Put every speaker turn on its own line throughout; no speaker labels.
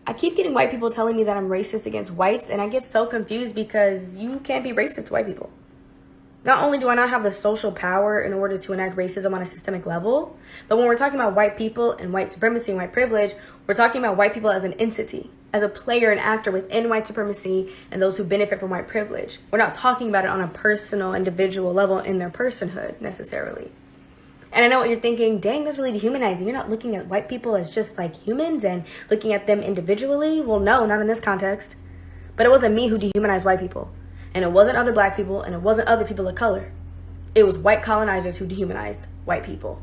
I keep getting white people telling me that I'm racist against whites, and I get so confused because you can't be racist to white people. Not only do I not have the social power in order to enact racism on a systemic level, but when we're talking about white people and white supremacy and white privilege, we're talking about white people as an entity, as a player and actor within white supremacy and those who benefit from white privilege. We're not talking about it on a personal, individual level in their personhood necessarily. And I know what you're thinking, dang, that's really dehumanizing. You're not looking at white people as just like humans and looking at them individually. Well, no, not in this context. But it wasn't me who dehumanized white people. And it wasn't other black people, and it wasn't other people of color. It was white colonizers who dehumanized white people.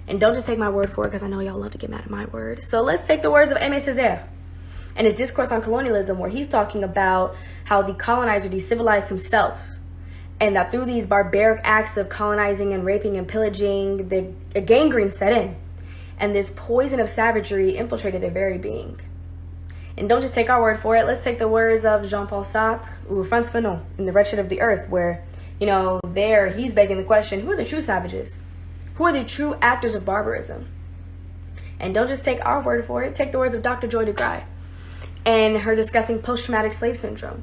And don't just take my word for it, because I know y'all love to get mad at my word. So let's take the words of Aimé Césaire and his discourse on colonialism, where he's talking about how the colonizer decivilized himself, and that through these barbaric acts of colonizing and raping and pillaging, a gangrene set in, and this poison of savagery infiltrated their very being. And don't just take our word for it. Let's take the words of Jean-Paul Sartre, or Frantz Fanon, in The Wretched of the Earth, where, there he's begging the question, who are the true savages? Who are the true actors of barbarism? And don't just take our word for it. Take the words of Dr. Joy DeGruy and her discussing post-traumatic slave syndrome,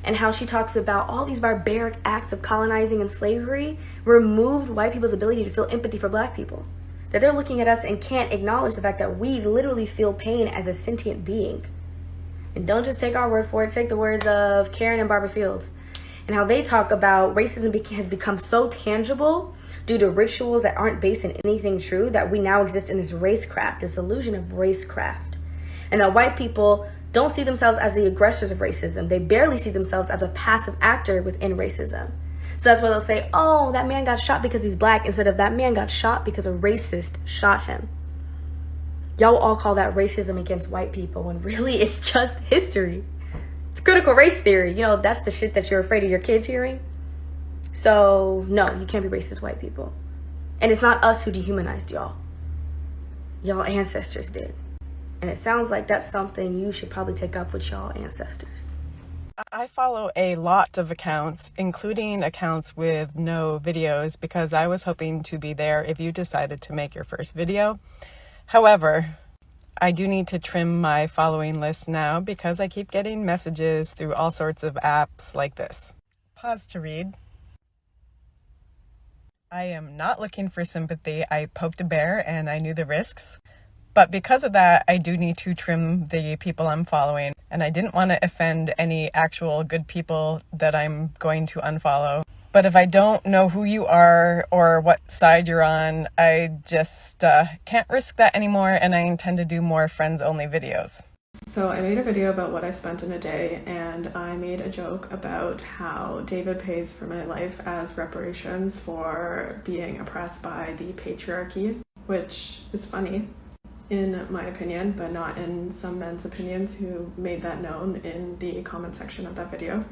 and how she talks about all these barbaric acts of colonizing and slavery removed white people's ability to feel empathy for black people. That they're looking at us and can't acknowledge the fact that we literally feel pain as a sentient being. And don't just take our word for it. Take the words of Karen and Barbara Fields, and how they talk about racism has become so tangible due to rituals that aren't based in anything true, that we now exist in this racecraft, this illusion of racecraft. And that white people don't see themselves as the aggressors of racism. They barely see themselves as a passive actor within racism. So that's why they'll say, oh, that man got shot because he's black, instead of that man got shot because a racist shot him. Y'all will all call that racism against white people, when really it's just history. It's critical race theory. That's the shit that you're afraid of your kids hearing. So no, you can't be racist to white people. And it's not us who dehumanized y'all. Y'all ancestors did. And it sounds like that's something you should probably take up with y'all ancestors.
I follow a lot of accounts, including accounts with no videos, because I was hoping to be there if you decided to make your first video. However, I do need to trim my following list now because I keep getting messages through all sorts of apps like this. Pause to read. I am not looking for sympathy. I poked a bear and I knew the risks. But because of that, I do need to trim the people I'm following. And I didn't want to offend any actual good people that I'm going to unfollow. But if I don't know who you are or what side you're on, I just can't risk that anymore, and I intend to do more friends-only videos.
So I made a video about what I spent in a day, and I made a joke about how David pays for my life as reparations for being oppressed by the patriarchy, which is funny in my opinion, but not in some men's opinions who made that known in the comment section of that video.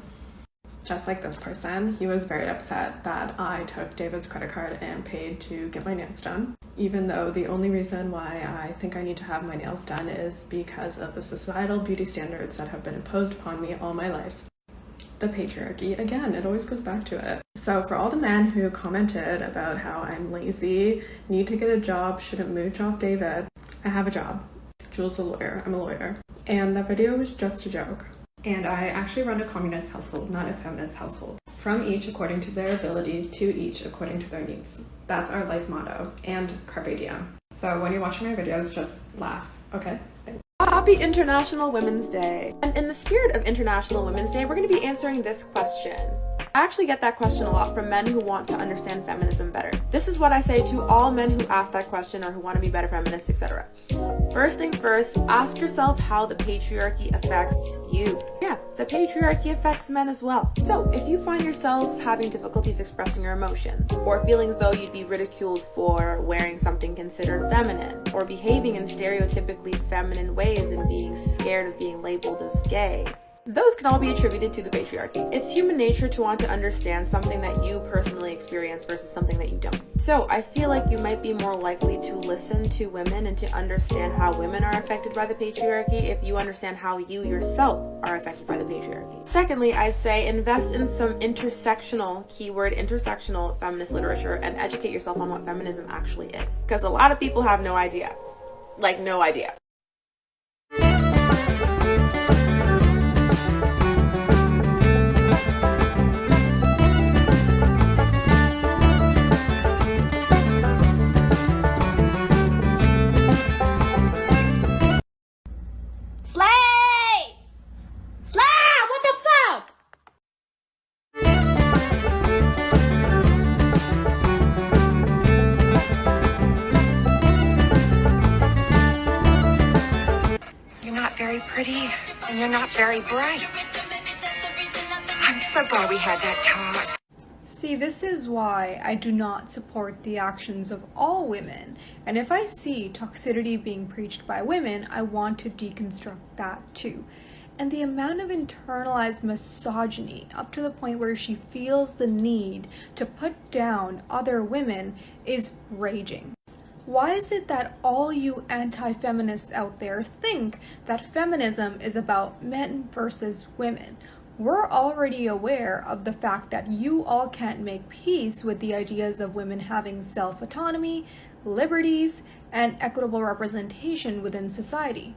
Just like this person, he was very upset that I took David's credit card and paid to get my nails done, even though the only reason why I think I need to have my nails done is because of the societal beauty standards that have been imposed upon me all my life. The patriarchy, again, it always goes back to it. So for all the men who commented about how I'm lazy, need to get a job, shouldn't mooch off David, I have a job. Jules a lawyer, I'm a lawyer. And that video was just a joke. And I actually run a communist household, not a feminist household. From each according to their ability, to each according to their needs. That's our life motto, and carpe diem. So when you're watching my videos, just laugh, okay? Thanks.
Happy International Women's Day. And in the spirit of International Women's Day, we're going to be answering this question. I actually get that question a lot from men who want to understand feminism better. This is what I say to all men who ask that question or who want to be better feminists, etc. First things first, ask yourself how the patriarchy affects you. Yeah, the patriarchy affects men as well. So if you find yourself having difficulties expressing your emotions, or feeling as though you'd be ridiculed for wearing something considered feminine, or behaving in stereotypically feminine ways and being scared of being labeled as gay, those can all be attributed to the patriarchy. It's human nature to want to understand something that you personally experience versus something that you don't. So I feel like you might be more likely to listen to women and to understand how women are affected by the patriarchy if you understand how you yourself are affected by the patriarchy. Secondly, I'd say invest in some intersectional, keyword intersectional feminist literature and educate yourself on what feminism actually is. Because a lot of people have no idea. Like, no idea.
not very pretty, and you're not very bright. I'm so glad we had that talk.
See, this is why I do not support the actions of all women, and if I see toxicity being preached by women, I want to deconstruct that too. And the amount of internalized misogyny up to the point where she feels the need to put down other women is raging. Why is it that all you anti-feminists out there think that feminism is about men versus women? We're already aware of the fact that you all can't make peace with the ideas of women having self-autonomy, liberties, and equitable representation within society.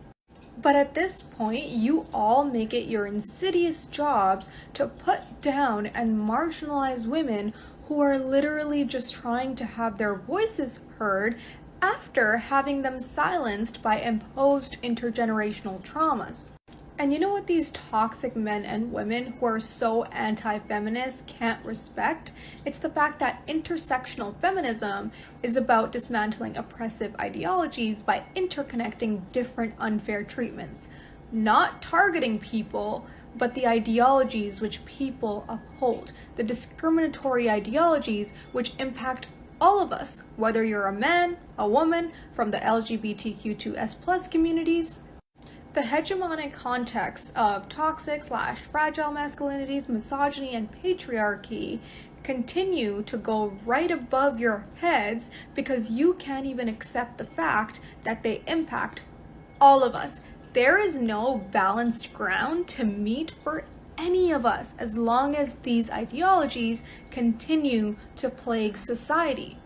But at this point, you all make it your insidious jobs to put down and marginalize women who are literally just trying to have their voices heard after having them silenced by imposed intergenerational traumas. And you know what these toxic men and women who are so anti-feminist can't respect? It's the fact that intersectional feminism is about dismantling oppressive ideologies by interconnecting different unfair treatments, not targeting people, but the ideologies which people uphold, the discriminatory ideologies which impact all of us, whether you're a man, a woman, from the LGBTQ2S+ communities. The hegemonic context of toxic/fragile masculinities, misogyny, and patriarchy continue to go right above your heads because you can't even accept the fact that they impact all of us. There is no balanced ground to meet for any of us as long as these ideologies continue to plague society.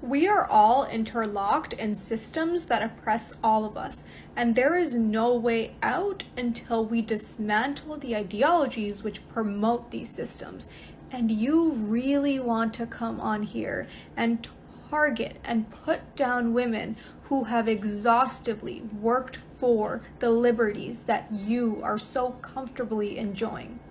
We are all interlocked in systems that oppress all of us, and there is no way out until we dismantle the ideologies which promote these systems. And you really want to come on here and target and put down women who have exhaustively worked for the liberties that you are so comfortably enjoying.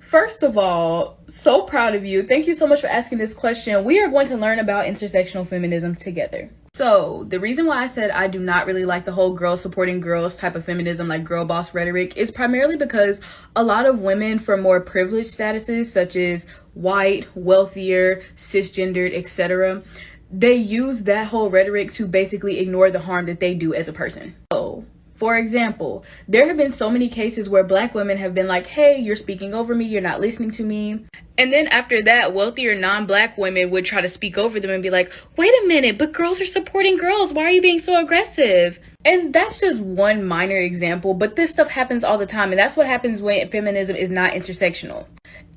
First of all, so proud of you. Thank you so much for asking this question. We are going to learn about intersectional feminism together. So the reason why I said I do not really like the whole girls supporting girls type of feminism, like girl boss rhetoric, is primarily because a lot of women from more privileged statuses, such as white, wealthier, cisgendered, etc., they use that whole rhetoric to basically ignore the harm that they do as a person. So, for example, there have been so many cases where Black women have been like, hey, you're speaking over me, you're not listening to me. And then after that, wealthier non-Black women would try to speak over them and be like, wait a minute, but girls are supporting girls. Why are you being so aggressive? And that's just one minor example, but this stuff happens all the time. And that's what happens when feminism is not intersectional.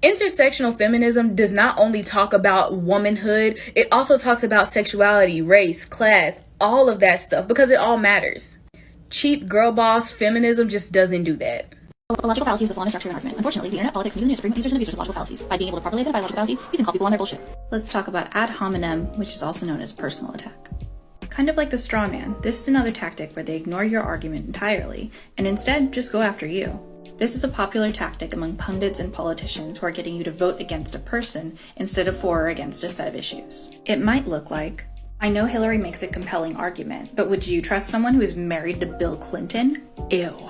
Intersectional feminism does not only talk about womanhood, it also talks about sexuality, race, class, all of that stuff, because it all matters. Cheap girl boss feminism just doesn't do that.
A logical fallacy is the flaw in the structure of an argument. Unfortunately, the internet, politics, and even news bring users and abusers of logical fallacies. By being able to properly identify logical fallacy, you can call people on their bullshit.
Let's talk about ad hominem, which is also known as personal attack. Kind of like the straw man, this is another tactic where they ignore your argument entirely and instead just go after you. This is a popular tactic among pundits and politicians who are getting you to vote against a person instead of for or against a set of issues. It might look like, I know Hillary makes a compelling argument, but would you trust someone who is married to Bill Clinton? Ew.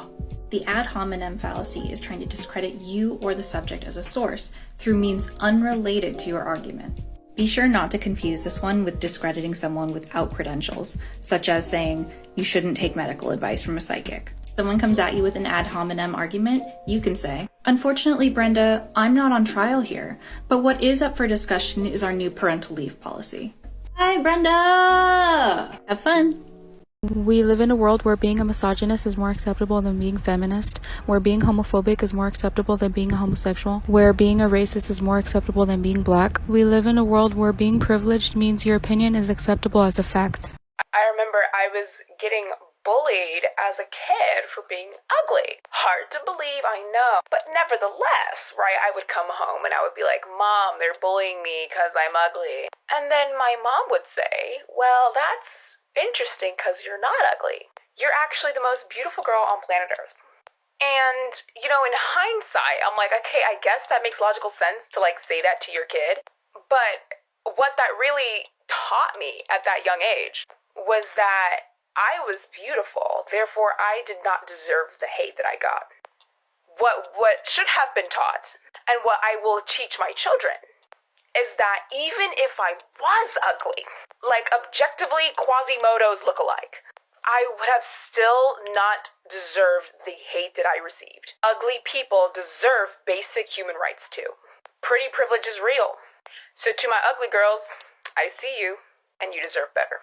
The ad hominem fallacy is trying to discredit you or the subject as a source through means unrelated to your argument. Be sure not to confuse this one with discrediting someone without credentials, such as saying, you shouldn't take medical advice from a psychic. Someone comes at you with an ad hominem argument, you can say, unfortunately, Brenda, I'm not on trial here, but what is up for discussion is our new parental leave policy. Hi, Brenda! Have fun!
We live in a world where being a misogynist is more acceptable than being feminist, where being homophobic is more acceptable than being a homosexual, where being a racist is more acceptable than being Black. We live in a world where being privileged means your opinion is acceptable as a fact.
I remember I was getting bullied as a kid for being ugly. Hard to believe, I know, but nevertheless, right, I would come home and I would be like, Mom, they're bullying me because I'm ugly. And then my mom would say, well, that's interesting because you're not ugly. You're actually the most beautiful girl on planet Earth. And, you know, in hindsight, I'm like, okay, I guess that makes logical sense to, like, say that to your kid. But what that really taught me at that young age was that
I was beautiful, therefore I did not deserve the hate that I got. What should have been taught, and what I will teach my children, is that even if I was ugly, like objectively Quasimodo's look-alike, I would have still not deserved the hate that I received. Ugly people deserve basic human rights too. Pretty privilege is real. So to my ugly girls, I see you, and you deserve better.